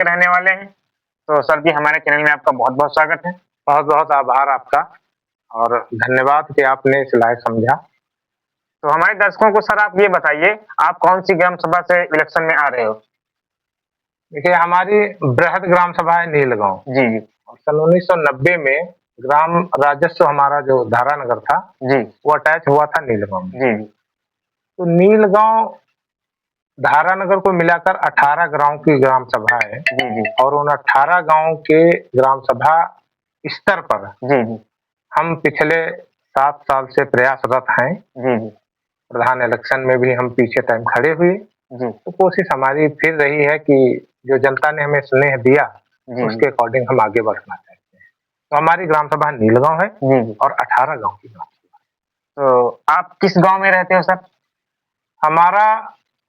के रहने वाले हैं। तो सर जी हमारे चैनल में आपका बहुत-बहुत स्वागत है। बहुत-बहुत आभार आपका और धन्यवाद कि आपने इस लायक समझा। तो हमारे दर्शकों को सर आप ये बताइए, आप कौन-सी ग्राम सभा से इलेक्शन में आ रहे हो? देखिए हमारी बृहद ग्राम सभा है नीलगाँव जी, जी। और सन 1990 में ग्राम राजस्व हमारा जो धारानगर था, जी। वो अटैच हुआ था नीलगाँव में। जी, जी। तो नीलगाँव धारानगर को मिलाकर 18 गाँव की ग्राम सभा है जी, जी। और उन 18 गाँव के ग्राम सभा स्तर पर जी, जी। हम पिछले 7 साल से प्रयासरत हैं। जी, जी। प्रधान इलेक्शन में भी हम पीछे टाइम खड़े हुए। जी। तो कोशिश हमारी फिर रही है कि जो जनता ने हमें स्नेह दिया, जी, उसके अकॉर्डिंग हम आगे बढ़ना चाहते हैं। तो हमारी ग्राम सभा नीलगाँव है जी, जी। और 18 गाँव की ग्राम सभा है। तो आप किस गाँव में रहते हो सर? हमारा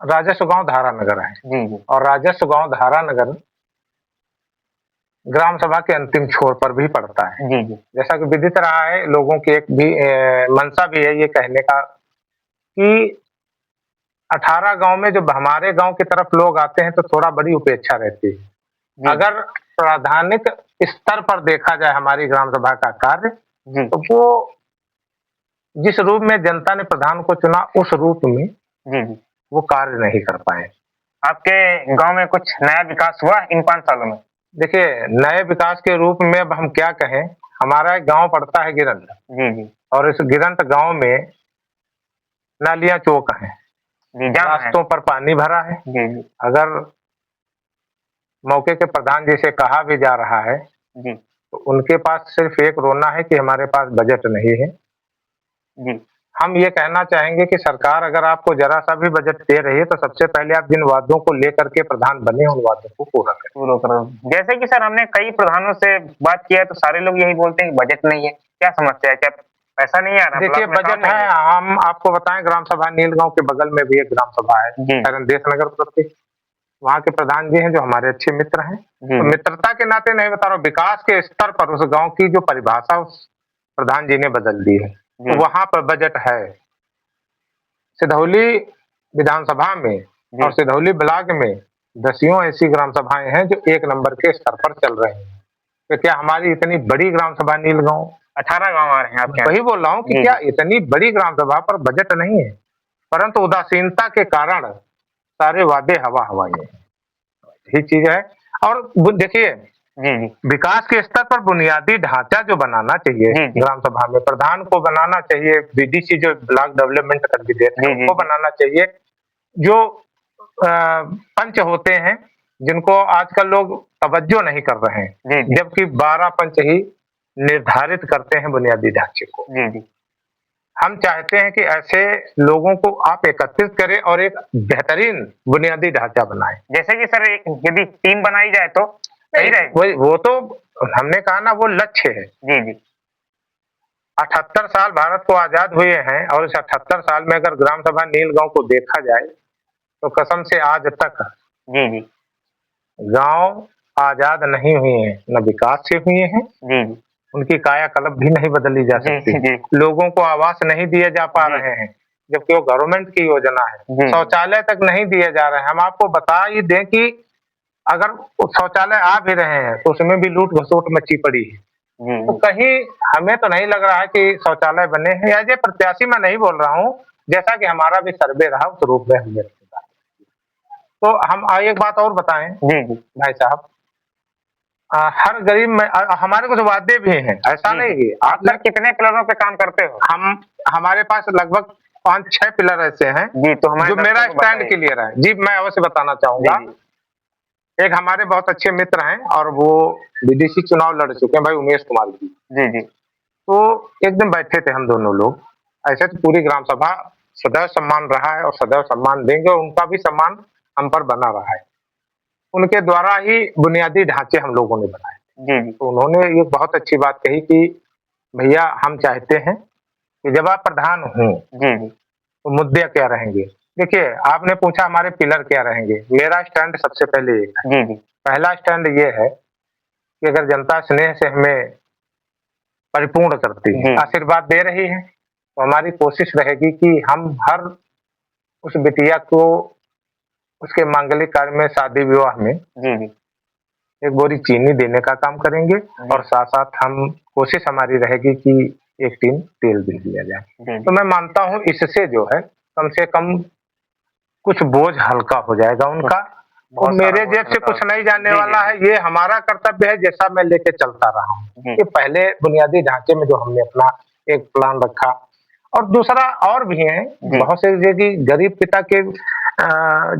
राजस्व गाँव धारानगर है जी, जी। और राजस्व गाँव धारानगर ग्राम सभा के अंतिम छोर पर भी पड़ता है। जी, जी। जैसा कि विदित रहा है, लोगों की एक भी मंशा भी है ये कहने का कि 18 गाँव में जब हमारे गाँव की तरफ लोग आते हैं तो थोड़ा बड़ी उपेक्षा रहती है। जी। अगर प्राधानिक स्तर पर देखा जाए हमारी ग्राम सभा का कार्य, जी। तो वो जिस रूप में जनता ने प्रधान को चुना, उस रूप में जी, जी। वो कार्य नहीं कर पाए। आपके गाँव में कुछ नया विकास हुआ इन 5 सालों में? देखिए, नए विकास के रूप में अब हम क्या कहें, हमारा एक गाँव पड़ता है गिरंत जी, जी। और इस गिरंत गाँव में नालियाँ चौक हैं, जी, जाम है। रास्तों पर पानी भरा है। जी, जी। अगर मौके के प्रधान जी से कहा भी जा रहा है, जी। तो उनके पास सिर्फ एक रोना है कि हमारे पास बजट नहीं है। जी। हम ये कहना चाहेंगे कि सरकार अगर आपको ज़रा-सा भी बजट दे रही है, तो सबसे पहले आप जिन वादों को लेकर के प्रधान बने, उन वादों को पूरा करें। पूरा करो। जैसे कि सर हमने कई प्रधानों से बात किया है, तो सारे लोग यही बोलते हैं कि बजट नहीं है। क्या समस्या है? क्या पैसा नहीं आ रहा? देखिए ब्लॉक में काम बजट नहीं है, है? हम आपको बताएँ ग्राम सभा नीलगाँव के बगल में भी एक ग्राम सभा है, जी। देश नगर प्रति। वहाँ के प्रधान जी हैं जो हमारे अच्छे मित्र हैं। तो जी। मित्रता के नाते नहीं बता रहा हूँ, विकास के स्तर पर उस गाँव की जो परिभाषा उस प्रधान जी ने बदल दी है, तो जी। वहाँ पर बजट है। सिधौली विधानसभा में जी। और सिधौली ब्लॉक में दसियों ऐसी ग्राम सभाएँ हैं जो 1 नंबर के स्तर पर चल रही हैं। तो क्या हमारी इतनी बड़ी ग्राम सभा नीलगाँव 18 गाँव आ रहे हैं आपके यहाँ? वही बोल रहा हूँ कि जी, क्या जी। इतनी बड़ी ग्राम सभा पर बजट नहीं है, परंतु उदासीनता के कारण सारे वादे हवा-हवाई हैं। यही चीज़ है और देखिए जी, जी। विकास के स्तर पर बुनियादी ढाँचा जो बनाना चाहिए जी, जी। ग्राम सभा में, प्रधान को बनाना चाहिए, बीडीसी जो ब्लॉक डेवलपमेंट कैंडिडेट है, जी, जी, उनको जी। बनाना चाहिए। जो पंच होते हैं, जिनको आजकल लोग तवज्जो नहीं कर रहे हैं, जी, जी। जबकि 12 पंच ही निर्धारित करते हैं बुनियादी ढाँचे को। जी, जी। हम चाहते हैं कि ऐसे लोगों को आप एकत्रित करें और एक बेहतरीन बुनियादी ढाँचा बनाएँ। जैसे कि सर एक यदि टीम बनाई जाए तो सही रहेगा? वही वो तो हमने कहा ना वो लक्ष्य है। जी, जी। 78 साल भारत को आज़ाद हुए हैं और इस 78 साल में अगर ग्राम सभा नीलगाँव को देखा जाए, तो कसम से आज तक जी, जी। गाँव आज़ाद नहीं हुए हैं, न विकास से हुए हैं, जी, जी। उनकी कायाकल्प भी नहीं बदली जा जी, सकती। जी। लोगों को आवास नहीं दिए जा पा जी। रहे हैं, जबकि वो गवर्नमेंट की योजना है। जी। शौचालय तक नहीं दिए जा रहे हैं। हम आपको बता ही दें कि अगर शौचालय आ भी रहे हैं, तो उसमें भी लूट-घसोट मची पड़ी है। जी, तो जी। कहीं हमें तो नहीं लग रहा है कि शौचालय बने हैं। एज़ ए प्रत्याशी मैं नहीं बोल रहा हूँ, जैसा कि हमारा भी सर्वे रहा उस रूप में हमने तो हम एक बात और बताएँ जी, जी। भाई साहब हर गरीब में हमारे कुछ वादे भी हैं, ऐसा जी, नहीं जी। है। आप सर कितने पिलरों पे काम करते हो? हमारे पास लगभग 5-6 पिलर ऐसे हैं, जी, तो हमारे जो मेरा दर्शकों को स्टैंड बताइए। क्लियर है। जी, मैं अवश्य बताना जी, चाहूँगा। जी। एक हमारे बहुत अच्छे मित्र हैं और वो बीडीसी चुनाव लड़ चुके हैं भाई उमेश कुमार जी। जी, जी। तो एक दिन बैठे थे हम दोनों लोग, ऐसे तो पूरी ग्राम सभा सदैव सम्मान रहा है और सदैव सम्मान देंगे और उनका भी सम्मान हम पर बना रहा है। उनके द्वारा ही बुनियादी ढाँचे हम लोगों ने बनाए। जी, जी। तो उन्होंने एक बहुत अच्छी बात कही कि भैया हम चाहते हैं कि जब आप प्रधान हों, जी, जी। तो मुद्दे क्या रहेंगे? देखिए, आपने पूछा हमारे पिलर क्या रहेंगे? मेरा स्टैंड सबसे पहले ये है। जी, जी। पहला स्टैंड ये है कि अगर जनता स्नेह से हमें परिपूर्ण करती है, जी। आशीर्वाद दे रही है, तो हमारी कोशिश रहेगी कि हम हर उस बिटिया को उसके मांगलिक कार्य में, शादी-विवाह में जी, जी। एक बोरी चीनी देने का काम करेंगे और साथ-साथ हम कोशिश हमारी रहेगी कि 1 टीन तेल भी दिया जाए। तो मैं मानता हूँ इससे जो है कम से कम कुछ बोझ हल्का हो जाएगा उनका। तो बहुत सारा मेरे बोझ जेब से हल्का कुछ नहीं जी, जाने जी, वाला है, ये हमारा कर्तव्य है जैसा मैं लेके चलता रहा हूँ। जी। ये पहले बुनियादी ढांचे में जो हमने अपना एक प्लान रखा और दूसरा और भी है, बहुत से यदि गरीब पिता के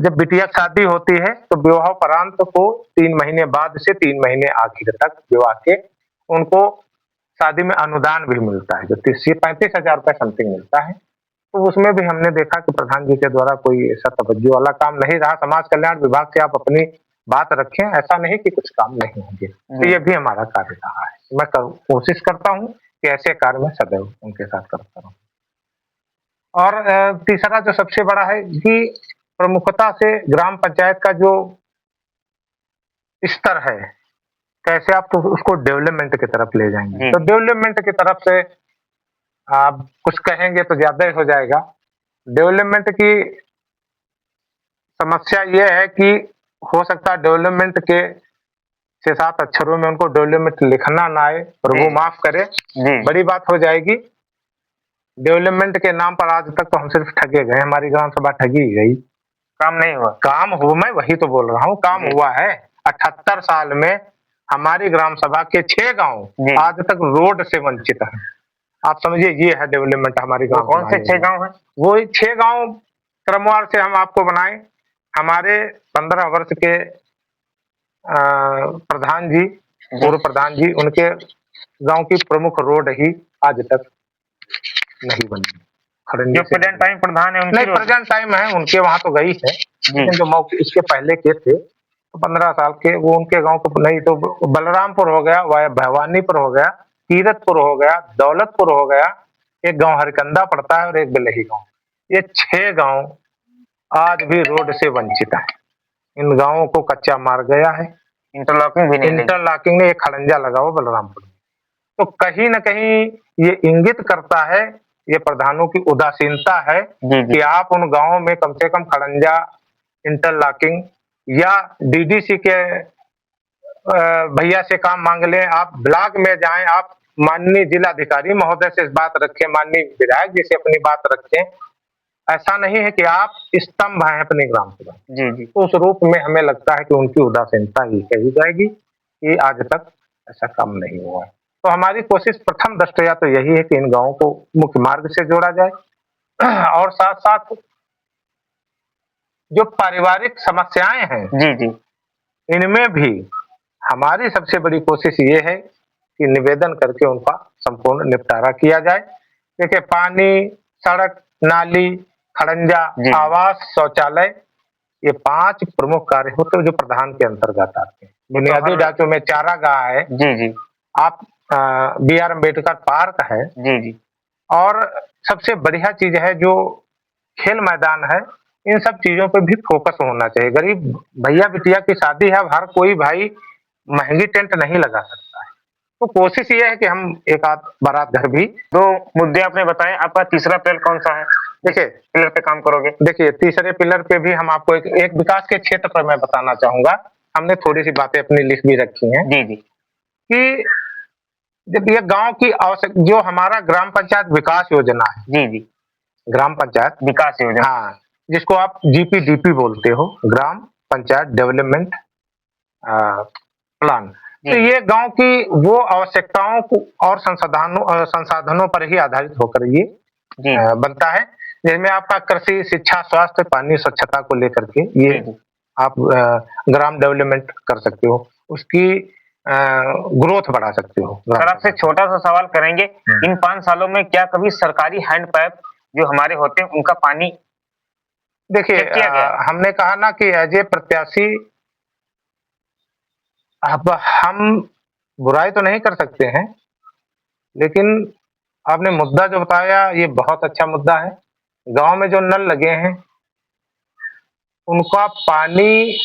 जब बिटिया की शादी होती है तो विवाहोपरांत को 3 महीने बाद से 3 महीने आखिर तक विवाह के उनको शादी में अनुदान भी मिलता है, जो 30 से 35,000 रुपए समथिंग मिलता है। तो उसमें भी हमने देखा कि प्रधान जी के द्वारा कोई ऐसा तवज्जो वाला काम नहीं रहा। समाज कल्याण विभाग से आप अपनी बात रखें, ऐसा नहीं कि कुछ काम नहीं होंगे। तो ये भी हमारा कार्य रहा है। मैं कोशिश करता हूँ कि ऐसे कार्य मैं सदैव उनके साथ करता रहूँ। और तीसरा जो सबसे बड़ा है कि प्रमुखता से ग्राम पंचायत का जो स्तर है, कैसे आप तो उसको डेवलपमेंट की तरफ ले जाएँगे। तो डेवलपमेंट की तरफ से आप कुछ कहेंगे तो ज़्यादा ही हो जाएगा। डेवलपमेंट की समस्या ये है कि हो सकता है डेवलपमेंट के 6-7 अक्षरों में उनको डेवलपमेंट लिखना ना आए, प्रभु माफ करे, बड़ी बात हो जाएगी। डेवलपमेंट के नाम पर आज तक तो हम सिर्फ ठगे गए, हमारी ग्राम सभा ठगी ही गई। काम नहीं हुआ। काम हुआ, मैं वही तो बोल रहा हूँ, काम हुआ है। 78 साल में हमारी ग्राम सभा के 6 गाँव आज तक रोड से वंचित हैं। आप समझिए ये है डेवलपमेंट हमारी वो ग्राम कौन सभा से में 6 हुआ। गाँव हैं? वही 6 गाँव क्रमवार से हम आपको बनाएँ। हमारे 15 वर्ष के प्रधान जी, पूर्व प्रधान जी, उनके गाँव की प्रमुख रोड ही आज तक नहीं बनी। खड़ंजे जो से प्रेजेंट टाइम प्रधान है नहीं, उनकी रोड है? प्रेजेंट टाइम है, उनके वहाँ तो गई है, लेकिन जो मौके इसके पहले के थे, तो 15 साल के वो उनके गाँव को नहीं तो बलरामपुर हो गया, वाया भवानीपुर हो गया, कीरतपुर हो गया, दौलतपुर हो गया, एक गाँव हरकंदा पड़ता है और एक बिलही गाँव। ये 6 गाँव आज भी रोड से वंचित हैं। इन गाँवों को कच्चा मार गया है। इंटरलॉकिंग भी नहीं लगी। इंटरलॉकिंग ने एक खड़ंजा लगा हुआ बलरामपुर में। तो कहीं न कहीं ये इंगित करता है, ये प्रधानों की उदासीनता है कि आप उन गाँवों में कम से कम खड़ंजा, इंटरलॉकिंग या डीडीसी के भैया से काम माँग लें, आप ब्लॉक में जाएँ, आप माननीय जिलाधिकारी महोदय से इस बात रखें, माननीय विधायक जी से अपनी बात रखें। ऐसा नहीं है कि आप स्तंभ हैं अपनी ग्राम सभा। तो उस रूप में हमें लगता है कि उनकी उदासीनता ही कही जाएगी कि आज तक ऐसा काम नहीं हुआ है। तो हमारी कोशिश प्रथम दृष्टया तो यही है कि इन गाँवों को मुख्य मार्ग से जोड़ा जाए और साथ-साथ जो पारिवारिक समस्याएँ हैं, इनमें भी हमारी सबसे बड़ी कोशिश ये है कि निवेदन करके उनका संपूर्ण निपटारा किया जाए। देखिए पानी, सड़क, नाली, खड़ंजा, आवास, शौचालय ये 5 प्रमुख कार्य होते हैं जो प्रधान के अंतर्गत आते हैं। बुनियादी ढांचों में चारागाह है, आप बी आर अम्बेडकर पार्क है और सबसे बढ़िया चीज़ है जो खेल मैदान है, इन सब चीज़ों पे भी फोकस होना चाहिए। गरीब भैया-बिटिया की शादी है, अब हर कोई भाई महँगी टेंट नहीं लगा सकता है। तो कोशिश ये है कि हम एक आध बारात घर भी 2 मुद्दे आपने बताए, आपका तीसरा पिलर कौन-सा है? देखिए पिलर पे काम करोगे? देखिए, तीसरे पिलर पे भी हम आपको एक विकास के क्षेत्र पर मैं बताना चाहूँगा। हमने थोड़ी-सी बातें अपनी लिख भी रखी हैं। कि जब ये गाँव की आवश्यक जो हमारा ग्राम पंचायत विकास योजना है। ग्राम पंचायत विकास योजना। हाँ, जिसको आप जीपीडीपी बोलते हो, ग्राम पंचायत डेवलपमेंट प्लान। तो ये गाँव की वो आवश्यकताओं को और संसाधनों पर ही आधारित होकर ये बनता है। जिसमें आपका कृषि, शिक्षा, स्वास्थ्य, पानी, स्वच्छता को लेकर के ये आप ग्राम डेवलपमेंट कर सकते हो। उसकी ग्रोथ बढ़ा सकते हो। सर आपसे छोटा-सा सवाल करेंगे, इन 5 सालों में क्या कभी सरकारी हैंड पाइप जो हमारे होते हैं उनका पानी देखिए हमने कहा ना कि एज़ ए प्रत्याशी अब हम बुराई तो नहीं कर सकते हैं, लेकिन आपने मुद्दा जो बताया ये बहुत अच्छा मुद्दा है। गाँव में जो नल लगे हैं, उनका पानी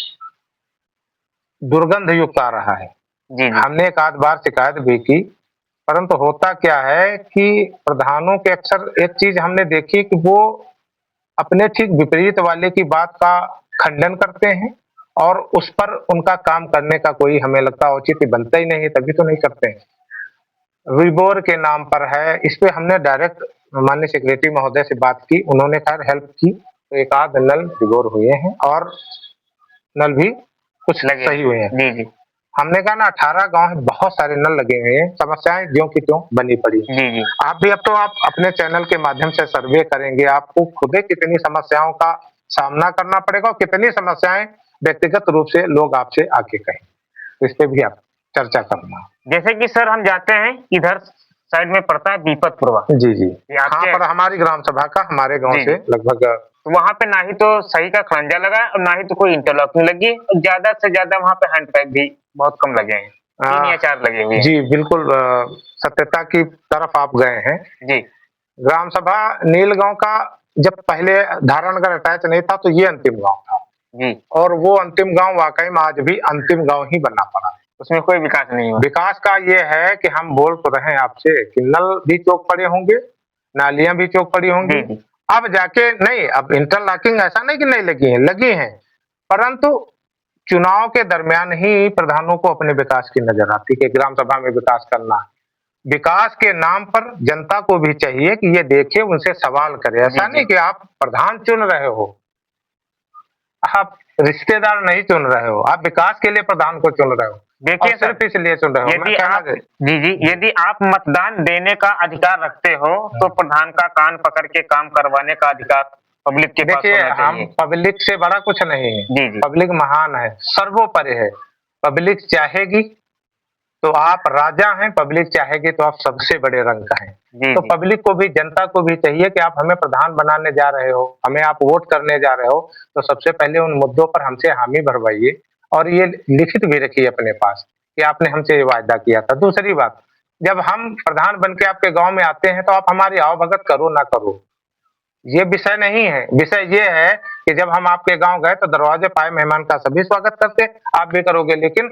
दुर्गंध युक्त आ रहा है। हमने एक आध बार शिकायत भी की, परंतु होता क्या है कि प्रधानों के अक्सर एक चीज़ हमने देखी कि वो अपने ठीक विपरीत वाले की बात का खंडन करते हैं और उस पर उनका काम करने का कोई हमें लगता है औचित्य बनता ही नहीं है, तभी तो नहीं करते हैं। रिबोर के नाम पर है, इस पे हमने डायरेक्ट माननीय सेक्रेटरी महोदय से बात की, उन्होंने खैर हेल्प की, तो एक आध नल रिबोर हुए हैं और नल भी कुछ लगे सही हुए हैं। जी जी हमने कहा ना 18 गांव है, बहुत सारे नल लगे हुए हैं, समस्याएं ज्यों की त्यों बनी पड़ी हैं। जी जी आप भी अब तो आप अपने चैनल के माध्यम से सर्वे करेंगे, आपको खुद ही कितनी समस्याओं का सामना करना पड़ेगा और कितनी समस्याएं व्यक्तिगत रूप से लोग आपसे आके कहें, तो इस पे भी आप चर्चा करना। जैसे कि सर हम जाते हैं इधर साइड में पड़ता है बीपतपुरवा, जी, जी। ये हाँ, आपके पर हमारी ग्राम सभा का हमारे गाँव जी से जी लगभग तो वहाँ पे ना ही तो सही का खड़ंजा लगा है और ना ही तो कोई इंटरलॉकिंग लगी है और ज्यादा से ज्यादा वहाँ पे हैंड पैक भी बहुत कम लगे हैं, 3 अ, या 4 लगे हुए हैं। जी, बिल्कुल सत्यता की तरफ आप गए हैं। जी ग्राम सभा नीलगाँव का जब पहले धारणनगर अटैच नहीं था, तो ये अंतिम गाँव था जी और वो अंतिम गाँव वाक़ई में आज भी अंतिम गाँव ही बनना पड़ा है। उसमें कोई विकास नहीं हुआ। विकास का ये है कि हम बोल तो रहे हैं आपसे कि नल भी चौक पड़े होंगे, नालियाँ भी चौक पड़ी होंगी। जी जी अब जाके नहीं, अब इंटरलॉकिंग ऐसा नहीं कि नहीं लगी हैं, परंतु चुनाव के दरमियान ही प्रधानों को अपने विकास की नज़र आती है कि ग्राम सभा में विकास करना है। विकास के नाम पर जनता को भी चाहिए कि ये देखे, उनसे सवाल करे। जी ऐसा जी नहीं कि आप प्रधान चुन रहे हो, आप रिश्तेदार नहीं चुन रहे हो, आप विकास के लिए प्रधान को चुन रहे हो देखिए और सर, सिर्फ इसलिए चुन रहे हो। मैं यदि कहना आप जी जी यदि आप मतदान देने का अधिकार रखते हो तो प्रधान का कान पकड़ के काम करवाने का अधिकार पब्लिक के पास देखिए, होना हम चाहिए। पब्लिक से बड़ा कुछ नहीं है। जी जी पब्लिक महान है, सर्वोपरि है। पब्लिक चाहेगी तो आप राजा हैं, पब्लिक चाहेगी तो आप सबसे बड़े रंक का हैं। जी तो जी पब्लिक को भी, जनता को भी चाहिए कि आप हमें प्रधान बनाने जा रहे हो, हमें आप वोट करने जा रहे हो, तो सबसे पहले उन मुद्दों पर हमसे हामी भरवाइए और ये लिखित भी रखिए अपने पास कि आपने हमसे ये वायदा किया था। दूसरी बात, जब हम प्रधान बन के आपके गाँव में आते हैं, तो आप हमारी आवभगत करो ना करो, ये विषय नहीं है। विषय ये है कि जब हम आपके गाँव गए तो दरवाजे पाए मेहमान का सभी स्वागत करते, आप भी करोगे। लेकिन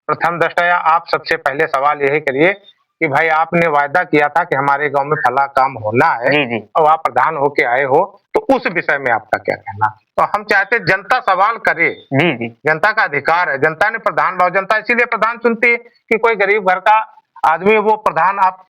प्रथम दृष्टया आप सबसे पहले सवाल यही करिए कि भाई आपने वायदा किया था कि हमारे गाँव में फला काम होना है जी जी और आप प्रधान होके आए हो, तो उस विषय में आपका क्या कहना? तो हम चाहते जनता सवाल करे, जी जी जनता का अधिकार है, जनता ने प्रधान जनता इसीलिए प्रधान चुनती है कि कोई गरीब घर का आदमी वो प्रधान आप